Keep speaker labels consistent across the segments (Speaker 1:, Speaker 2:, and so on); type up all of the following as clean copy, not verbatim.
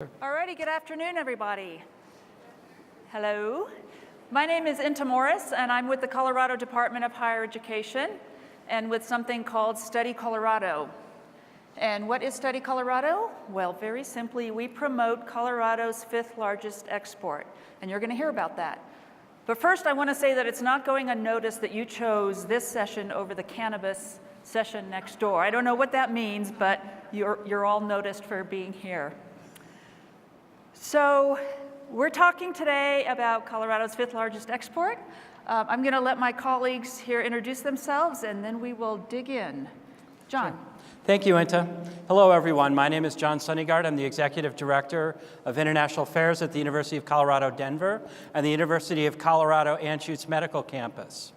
Speaker 1: Alrighty, good afternoon, everybody. Hello. My name is Inta Morris, and I'm with the Colorado Department of Higher Education and with something called Study Colorado. And what is Study Colorado? Well, very simply, we promote Colorado's 5th largest export, and you're going to hear about that. But first, I want to say that it's not going unnoticed that you chose this session over the cannabis session next door. I don't know what that means, but you're all noticed for being here. So we're talking today about Colorado's 5th largest export. I'm going to let my colleagues here introduce themselves, and then we will dig in. John.
Speaker 2: Sure. Thank you, Inta. Hello, everyone. My name is John Sunnygard. I'm the Executive Director of International Affairs at the University of Colorado, Denver, and the University of Colorado Anschutz Medical Campus.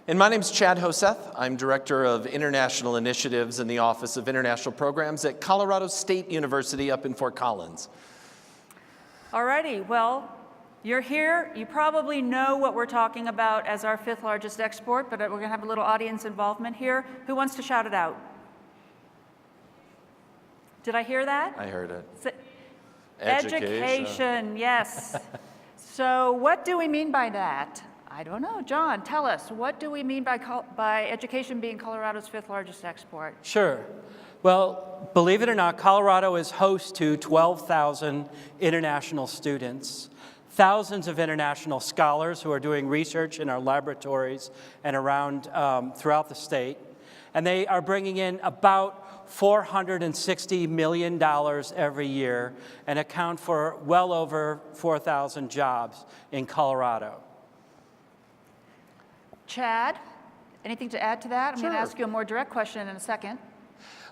Speaker 3: And my name is Chad Hoseth. I'm Director of International Initiatives in the Office of International Programs at Colorado State University up in Fort Collins.
Speaker 1: Alrighty, well, you're here. You probably know what we're talking about as our 5th largest export, but we're going to have a little audience involvement here. Who wants to shout it out? Did I hear that?
Speaker 3: I heard it.
Speaker 1: Education, yes. So what do we mean by that? I don't know. John, tell us. What do we mean by education being Colorado's 5th largest export?
Speaker 2: Sure. Well, believe it or not, Colorado is host to 12,000 international students, thousands of international scholars who are doing research in our laboratories and around throughout the state. And they are bringing in about $460 million every year and account for well over 4,000 jobs in Colorado.
Speaker 1: Chad, anything to add to that? I'm
Speaker 3: Sure.
Speaker 1: going to ask you a more direct question in a second.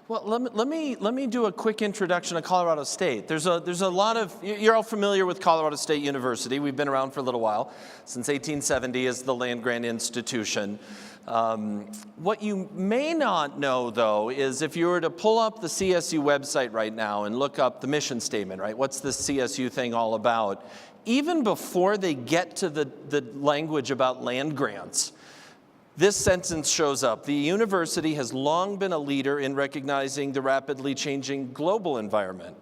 Speaker 3: Well, let me do a quick introduction of Colorado State. There's a lot of, you're all familiar with Colorado State University. We've been around for a little while, since 1870 as the land-grant institution. What you may not know, though, is if you were to pull up the CSU website right now and look up the mission statement, right? What's this CSU thing all about? Even before they get to the language about land grants, this sentence shows up. The university has long been a leader in recognizing the rapidly changing global environment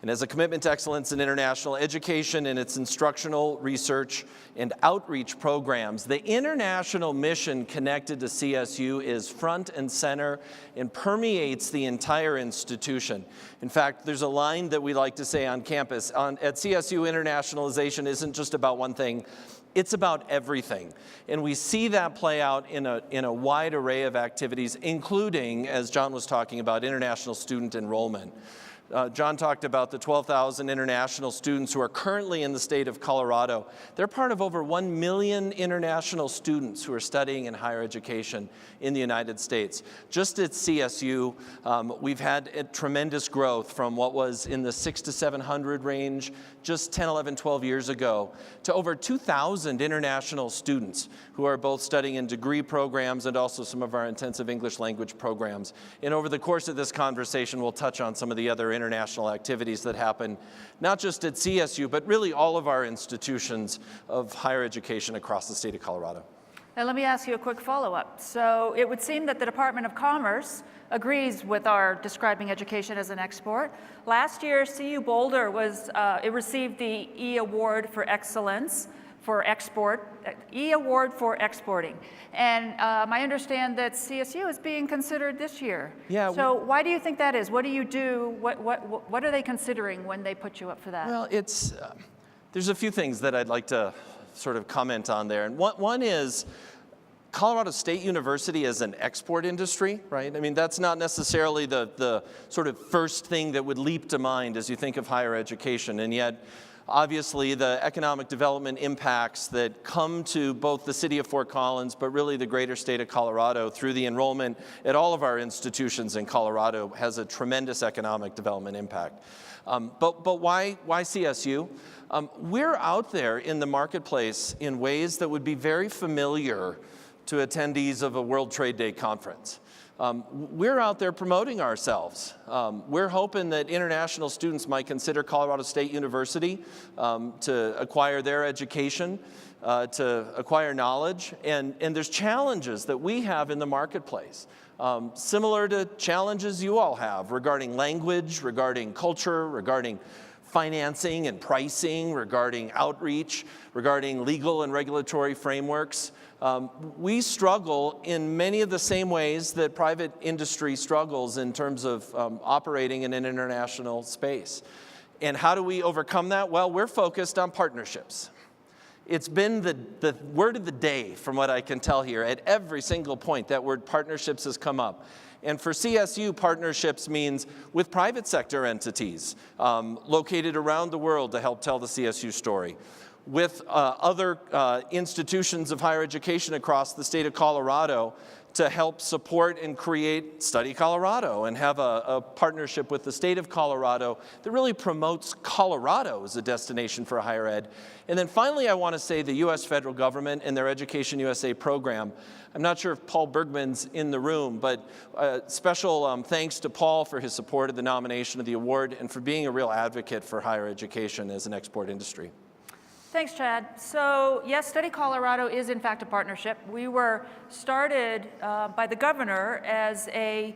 Speaker 3: and has a commitment to excellence in international education and its instructional, research, and outreach programs. The international mission connected to CSU is front and center and permeates the entire institution. In fact, there's a line that we like to say on campus. At CSU, internationalization isn't just about one thing. It's about everything. And we see that play out in a wide array of activities, including, as John was talking about, international student enrollment. John talked about the 12,000 international students who are currently in the state of Colorado. They're part of over 1 million international students who are studying in higher education in the United States. Just at CSU, we've had a tremendous growth from what was in the 600 to 700 range just 10, 11, 12 years ago to over 2,000 international students who are both studying in degree programs and also some of our intensive English language programs. And over the course of this conversation, we'll touch on some of the other international activities that happen, not just at CSU, but really all of our institutions of higher education across the state of Colorado.
Speaker 1: Now let me ask you a quick follow-up. So it would seem that the Department of Commerce agrees with our describing education as an export. Last year, CU Boulder it received the E Award for Excellence for export, E Award for exporting. And I understand that CSU is being considered this year.
Speaker 3: Yeah.
Speaker 1: So why do you think that is? What do you do? What are they considering when they put you up for that?
Speaker 3: Well, there's a few things that I'd like to sort of comment on there. And one is Colorado State University as an export industry, right? I mean, that's not necessarily the sort of first thing that would leap to mind as you think of higher education. And yet, obviously, the economic development impacts that come to both the city of Fort Collins, but really the greater state of Colorado through the enrollment at all of our institutions in Colorado has a tremendous economic development impact. But why CSU? We're out there in the marketplace in ways that would be very familiar to attendees of a World Trade Day conference. We're out there promoting ourselves. We're hoping that international students might consider Colorado State University to acquire their education, to acquire knowledge, and there's challenges that we have in the marketplace. Similar to challenges you all have regarding language, regarding culture, regarding financing and pricing, regarding outreach, regarding legal and regulatory frameworks. We struggle in many of the same ways that private industry struggles in terms of operating in an international space. And how do we overcome that? Well, we're focused on partnerships. It's been the word of the day, from what I can tell here. At every single point, that word partnerships has come up. And for CSU, partnerships means with private sector entities located around the world to help tell the CSU story, with other institutions of higher education across the state of Colorado to help support and create Study Colorado and have a partnership with the state of Colorado that really promotes Colorado as a destination for higher ed. And then finally, I want to say the U.S. federal government and their Education USA program. I'm not sure if Paul Bergman's in the room, but special thanks to Paul for his support of the nomination of the award and for being a real advocate for higher education as an export industry.
Speaker 1: Thanks, Chad. So yes, Study Colorado is in fact a partnership. We were started by the governor as an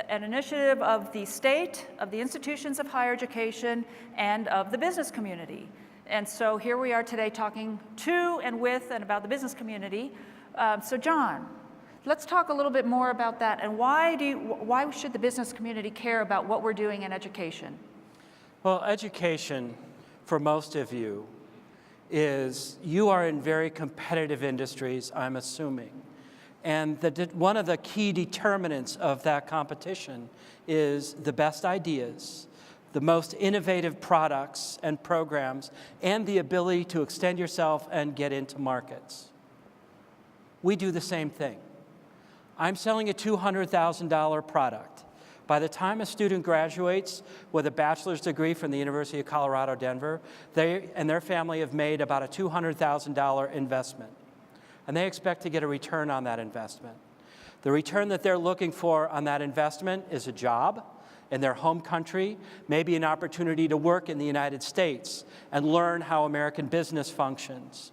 Speaker 1: initiative of the state, of the institutions of higher education, and of the business community. And so here we are today talking to and with and about the business community. So John, let's talk a little bit more about that, and why should the business community care about what we're doing in education?
Speaker 2: Well, education, for most of you, is you are in very competitive industries, I'm assuming. And one of the key determinants of that competition is the best ideas, the most innovative products and programs, and the ability to extend yourself and get into markets. We do the same thing. I'm selling a $200,000 product. By the time a student graduates with a bachelor's degree from the University of Colorado, Denver, they and their family have made about a $200,000 investment. And they expect to get a return on that investment. The return that they're looking for on that investment is a job in their home country, maybe an opportunity to work in the United States and learn how American business functions.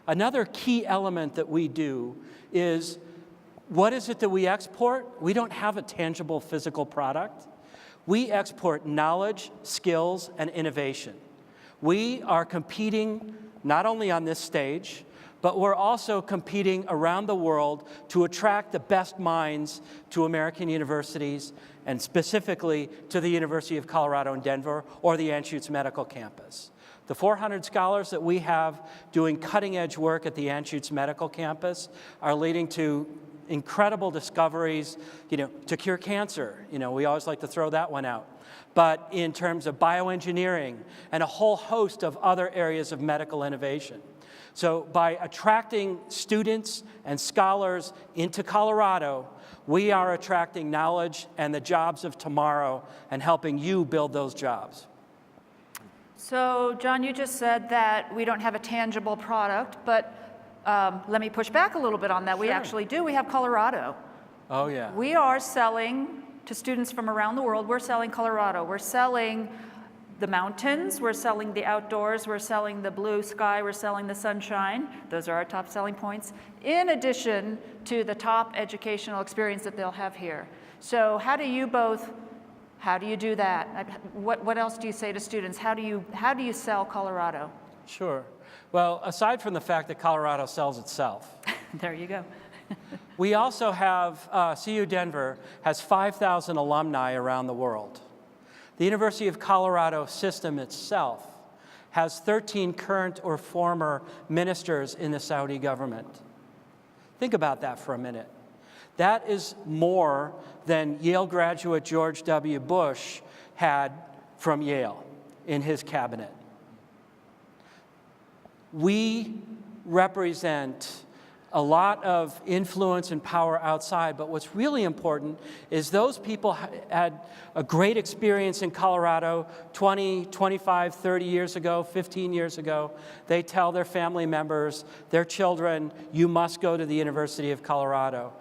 Speaker 2: Another key element that we do is, what is it that we export? We don't have a tangible physical product. We export knowledge, skills, and innovation. We are competing not only on this stage, but we're also competing around the world to attract the best minds to American universities, and specifically to the University of Colorado in Denver or the Anschutz Medical Campus. The 400 scholars that we have doing cutting-edge work at the Anschutz Medical Campus are leading to incredible discoveries, to cure cancer. We always like to throw that one out. But in terms of bioengineering and a whole host of other areas of medical innovation. So by attracting students and scholars into Colorado, we are attracting knowledge and the jobs of tomorrow and helping you build those jobs.
Speaker 1: So John, you just said that we don't have a tangible product, but let me push back a little bit on that. Sure. We actually do. We have Colorado.
Speaker 2: Oh, yeah.
Speaker 1: We are selling to students from around the world. We're selling Colorado. We're selling the mountains. We're selling the outdoors. We're selling the blue sky. We're selling the sunshine. Those are our top selling points, in addition to the top educational experience that they'll have here. So how do you do that? What else do you say to students? How do you sell Colorado?
Speaker 2: Sure. Well, aside from the fact that Colorado sells itself.
Speaker 1: There you go.
Speaker 2: We also have, CU Denver has 5,000 alumni around the world. The University of Colorado system itself has 13 current or former ministers in the Saudi government. Think about that for a minute. That is more than Yale graduate George W. Bush had from Yale in his cabinet. We represent a lot of influence and power outside, but what's really important is those people had a great experience in Colorado 20, 25, 30 years ago, 15 years ago. They tell their family members, their children, you must go to the University of Colorado.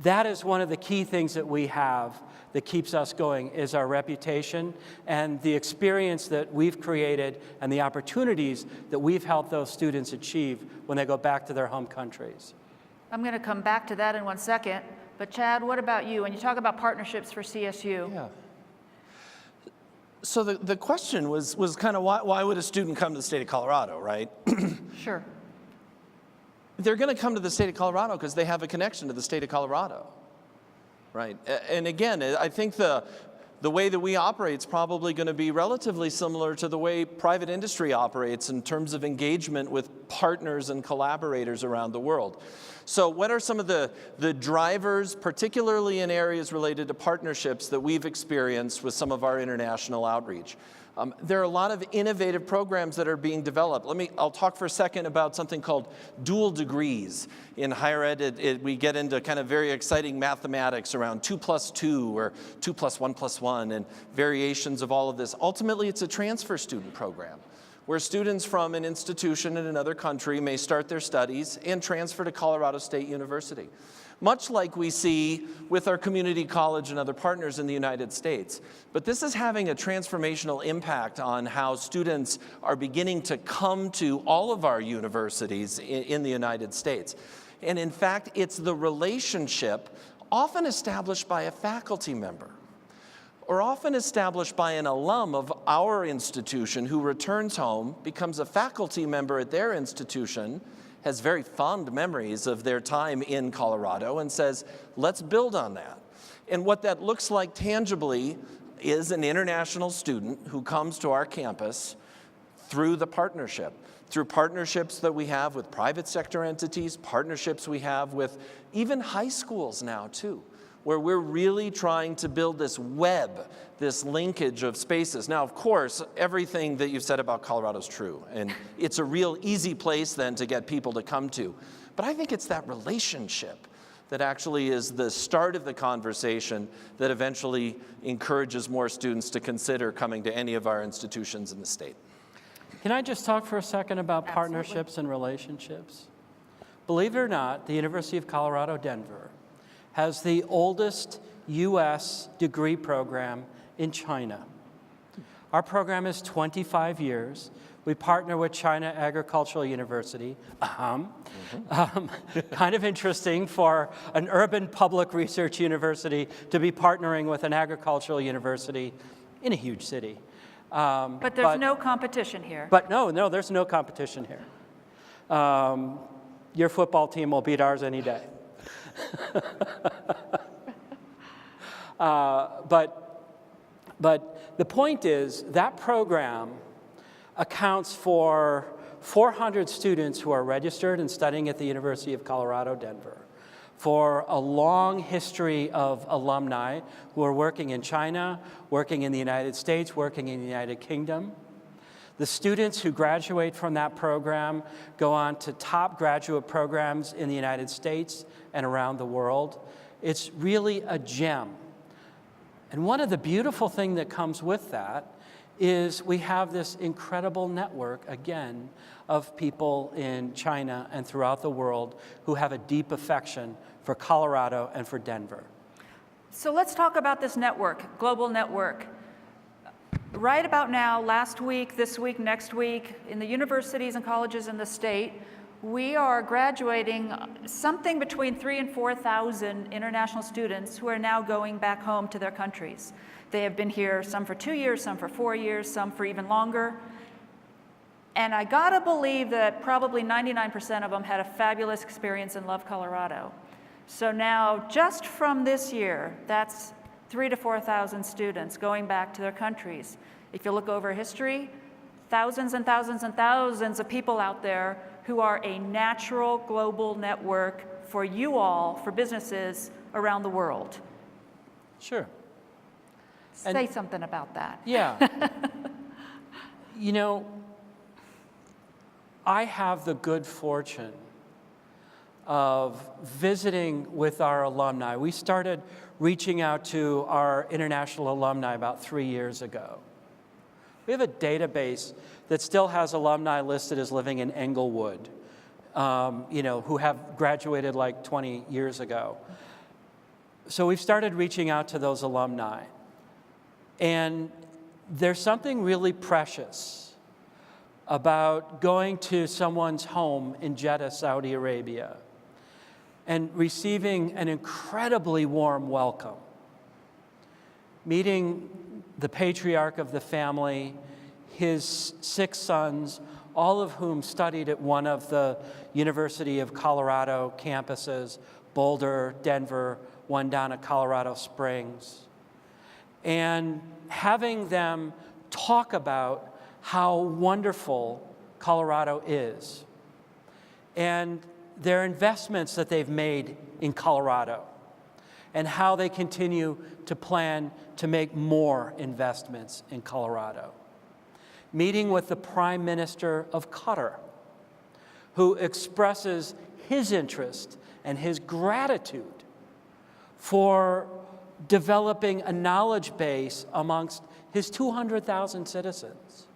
Speaker 2: That is one of the key things that we have that keeps us going, is our reputation and the experience that we've created and the opportunities that we've helped those students achieve when they go back to their home countries.
Speaker 1: I'm going to come back to that in one second, but Chad, what about you? When you talk about partnerships for CSU?
Speaker 3: Yeah. So the question was kind of why would a student come to the state of Colorado, right?
Speaker 1: Sure.
Speaker 3: They're going to come to the state of Colorado because they have a connection to the state of Colorado, right? And again, I think the way that we operate is probably going to be relatively similar to the way private industry operates in terms of engagement with partners and collaborators around the world. So what are some of the drivers, particularly in areas related to partnerships, that we've experienced with some of our international outreach? There are a lot of innovative programs that are being developed. I'll talk for a second about something called dual degrees. In higher ed, we get into kind of very exciting mathematics around 2 + 2 or 2 + 1 + 1 and variations of all of this. Ultimately, it's a transfer student program where students from an institution in another country may start their studies and transfer to Colorado State University, much like we see with our community college and other partners in the United States. But this is having a transformational impact on how students are beginning to come to all of our universities in the United States. And in fact, it's the relationship often established by a faculty member, or often established by an alum of our institution who returns home, becomes a faculty member at their institution, has very fond memories of their time in Colorado, and says, let's build on that. And what that looks like tangibly is an international student who comes to our campus through the partnership, through partnerships that we have with private sector entities, partnerships we have with even high schools now too, where we're really trying to build this web, this linkage of spaces. Now, of course, everything that you've said about Colorado is true, and it's a real easy place then to get people to come to. But I think it's that relationship that actually is the start of the conversation that eventually encourages more students to consider coming to any of our institutions in the state.
Speaker 2: Can I just talk for a second about
Speaker 1: Absolutely.
Speaker 2: partnerships and relationships? Believe it or not, the University of Colorado, Denver has the oldest U.S. degree program in China. Our program is 25 years. We partner with China Agricultural University. Kind of interesting for an urban public research university to be partnering with an agricultural university in a huge city.
Speaker 1: But there's no competition here.
Speaker 2: But no, there's no competition here. Your football team will beat ours any day. But the point is that program accounts for 400 students who are registered and studying at the University of Colorado, Denver, for a long history of alumni who are working in China, working in the United States, working in the United Kingdom. The students who graduate from that program go on to top graduate programs in the United States and around the world. It's really a gem. And one of the beautiful things that comes with that is we have this incredible network, again, of people in China and throughout the world who have a deep affection for Colorado and for Denver.
Speaker 1: So let's talk about this network, global network. Right about now, last week, this week, next week, in the universities and colleges in the state, we are graduating something between 3,000 and 4,000 international students who are now going back home to their countries. They have been here, some for 2 years, some for 4 years, some for even longer. And I gotta believe that probably 99% of them had a fabulous experience and love Colorado. So now, just from this year, that's 3,000 to 4,000 students going back to their countries. If you look over history, thousands and thousands and thousands of people out there who are a natural global network for you all, for businesses around the world.
Speaker 2: Sure.
Speaker 1: Say something about that.
Speaker 2: Yeah. You know, I have the good fortune of visiting with our alumni. We started reaching out to our international alumni about 3 years ago. We have a database that still has alumni listed as living in Englewood, who have graduated like 20 years ago. So we've started reaching out to those alumni. And there's something really precious about going to someone's home in Jeddah, Saudi Arabia, and receiving an incredibly warm welcome, meeting the patriarch of the family, his 6 sons, all of whom studied at one of the University of Colorado campuses, Boulder, Denver, one down at Colorado Springs, and having them talk about how wonderful Colorado is and their investments that they've made in Colorado and how they continue to plan to make more investments in Colorado. Meeting with the Prime Minister of Qatar, who expresses his interest and his gratitude for developing a knowledge base amongst his 200,000 citizens.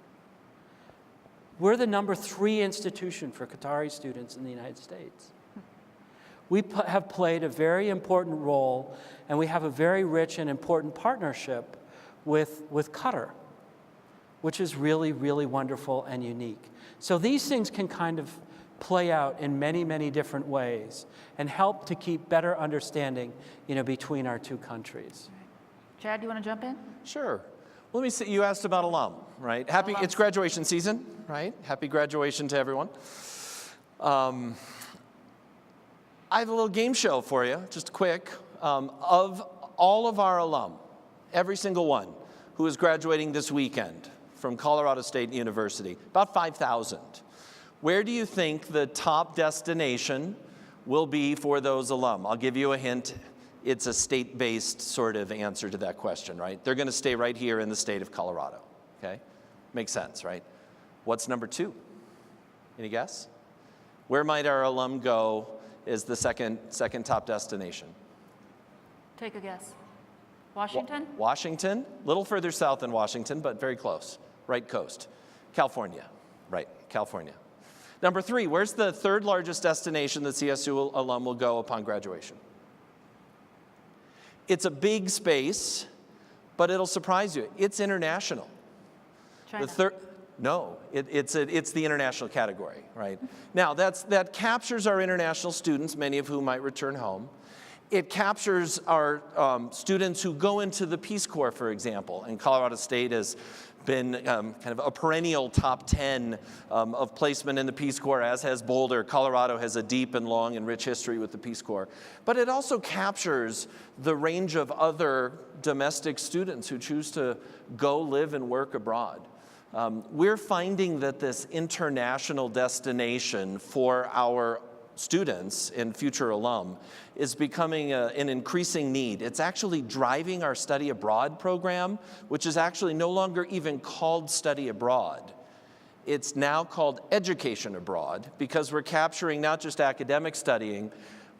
Speaker 2: We're the number 3 institution for Qatari students in the United States. We have played a very important role, and we have a very rich and important partnership with Qatar, which is really, really wonderful and unique. So these things can kind of play out in many, many different ways and help to keep better understanding, between our 2 countries.
Speaker 1: Chad, do you want to jump in?
Speaker 3: Sure. Let me see, you asked about alum, right? It's graduation season, right? Happy graduation to everyone. I have a little game show for you, just quick. Of all of our alum, every single one who is graduating this weekend from Colorado State University, about 5,000. Where do you think the top destination will be for those alum? I'll give you a hint. It's a state-based sort of answer to that question, right? They're going to stay right here in the state of Colorado, okay? Makes sense, right? What's number 2? Any guess? Where might our alum go as the second top destination?
Speaker 1: Take a guess. Washington?
Speaker 3: Washington, a little further south than Washington, but very close. Right coast. California, right, California. Number 3, where's the 3rd largest destination that CSU alum will go upon graduation? It's a big space, but it'll surprise you. It's international.
Speaker 1: China.
Speaker 3: It's the international category, right? Now, that captures our international students, many of whom might return home. It captures our students who go into the Peace Corps, for example, and Colorado State has been kind of a perennial top 10 of placement in the Peace Corps, as has Boulder. Colorado has a deep and long and rich history with the Peace Corps. But it also captures the range of other domestic students who choose to go live and work abroad. We're finding that this international destination for our students and future alum is becoming an increasing need. It's actually driving our study abroad program, which is actually no longer even called study abroad. It's now called education abroad because we're capturing not just academic studying,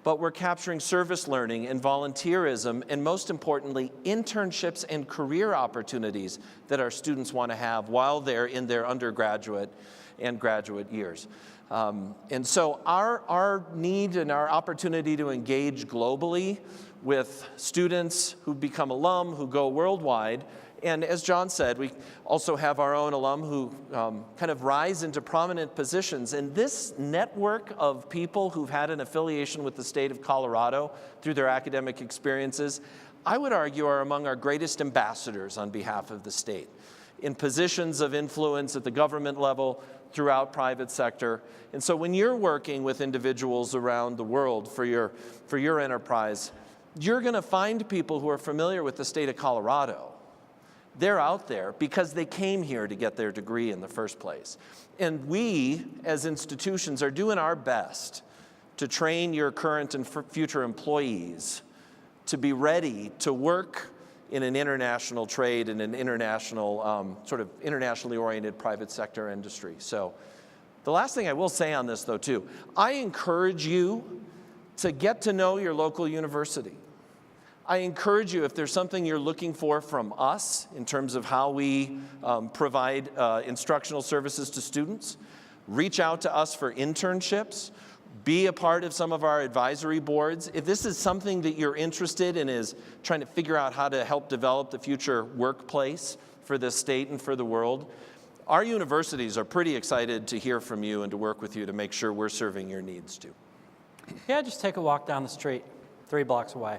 Speaker 3: but we're capturing service learning and volunteerism, and most importantly, internships and career opportunities that our students want to have while they're in their undergraduate and graduate years. And so our need and our opportunity to engage globally with students who become alum, who go worldwide, and as John said, we also have our own alum who kind of rise into prominent positions. And this network of people who've had an affiliation with the state of Colorado through their academic experiences, I would argue are among our greatest ambassadors on behalf of the state in positions of influence at the government level, throughout private sector. And so when you're working with individuals around the world for your enterprise, you're going to find people who are familiar with the state of Colorado. They're out there because they came here to get their degree in the first place. And we, as institutions, are doing our best to train your current and future employees to be ready to work in an international trade and an international, sort of internationally oriented private sector industry. So the last thing I will say on this, though, too, I encourage you to get to know your local university. I encourage you, if there's something you're looking for from us in terms of how we provide instructional services to students, reach out to us for internships. Be a part of some of our advisory boards. If this is something that you're interested in, is trying to figure out how to help develop the future workplace for this state and for the world, our universities are pretty excited to hear from you and to work with you to make sure we're serving your needs too.
Speaker 2: Yeah, just take a walk down the street, 3 blocks away.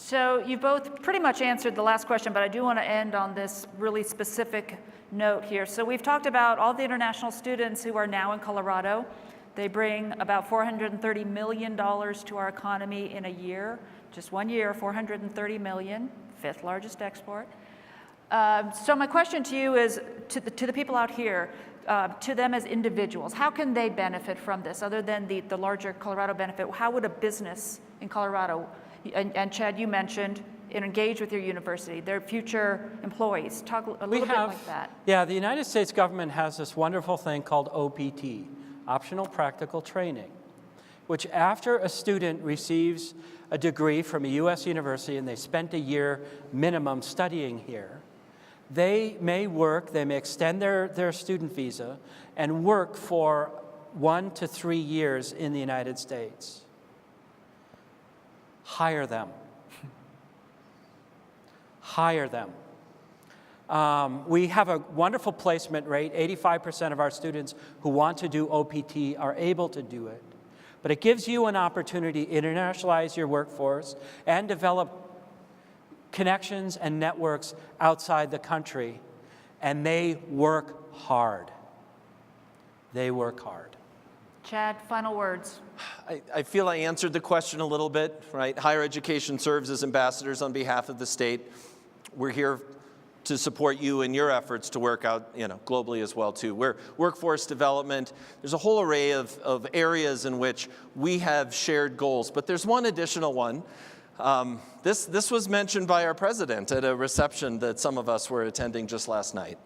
Speaker 1: So you both pretty much answered the last question, but I do want to end on this really specific note here. So we've talked about all the international students who are now in Colorado. They bring about $430 million to our economy in a year, just 1 year, $430 million, fifth largest export. So my question to you is, to the people out here, to them as individuals, how can they benefit from this other than the larger Colorado benefit? How would a business in Colorado, and Chad, you mentioned, engage with your university, their future employees? Talk a little bit like that.
Speaker 2: Yeah, the United States government has this wonderful thing called OPT, Optional Practical Training, which after a student receives a degree from a U.S. university and they spent a year minimum studying here, they may extend their student visa and work for 1 to 3 years in the United States. Hire them. Hire them. We have a wonderful placement rate. 85% of our students who want to do OPT are able to do it. But it gives you an opportunity to internationalize your workforce and develop connections and networks outside the country. And they work hard. They work hard.
Speaker 1: Chad, final words.
Speaker 3: I feel I answered the question a little bit, right? Higher education serves as ambassadors on behalf of the state. We're here to support you in your efforts to work out, globally as well too. We're workforce development. There's a whole array of areas in which we have shared goals, but there's one additional one. This was mentioned by our president at a reception that some of us were attending just last night.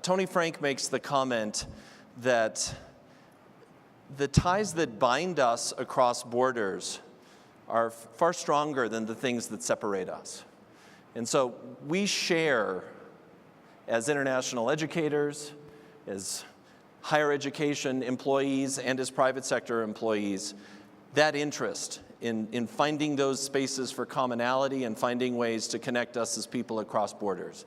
Speaker 3: Tony Frank makes the comment that the ties that bind us across borders are far stronger than the things that separate us. And so we share, as international educators, as higher education employees, and as private sector employees, that interest in finding those spaces for commonality and finding ways to connect us as people across borders.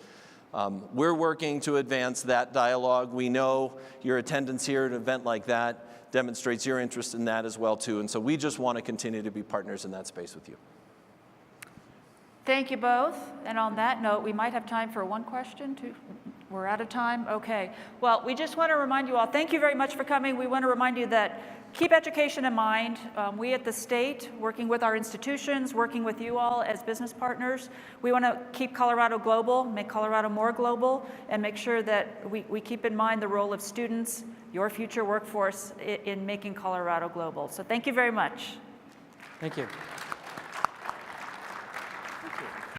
Speaker 3: We're working to advance that dialogue. We know your attendance here at an event like that demonstrates your interest in that as well too, and so we just want to continue to be partners in that space with you.
Speaker 1: Thank you both. And on that note, we might have time for one question. We're out of time? Okay. Well, we just want to remind you all, thank you very much for coming. We want to remind you that keep education in mind. We at the state, working with our institutions, working with you all as business partners, we want to keep Colorado global, make Colorado more global, and make sure that we keep in mind the role of students, your future workforce, in making Colorado global. So thank you very much.
Speaker 2: Thank you.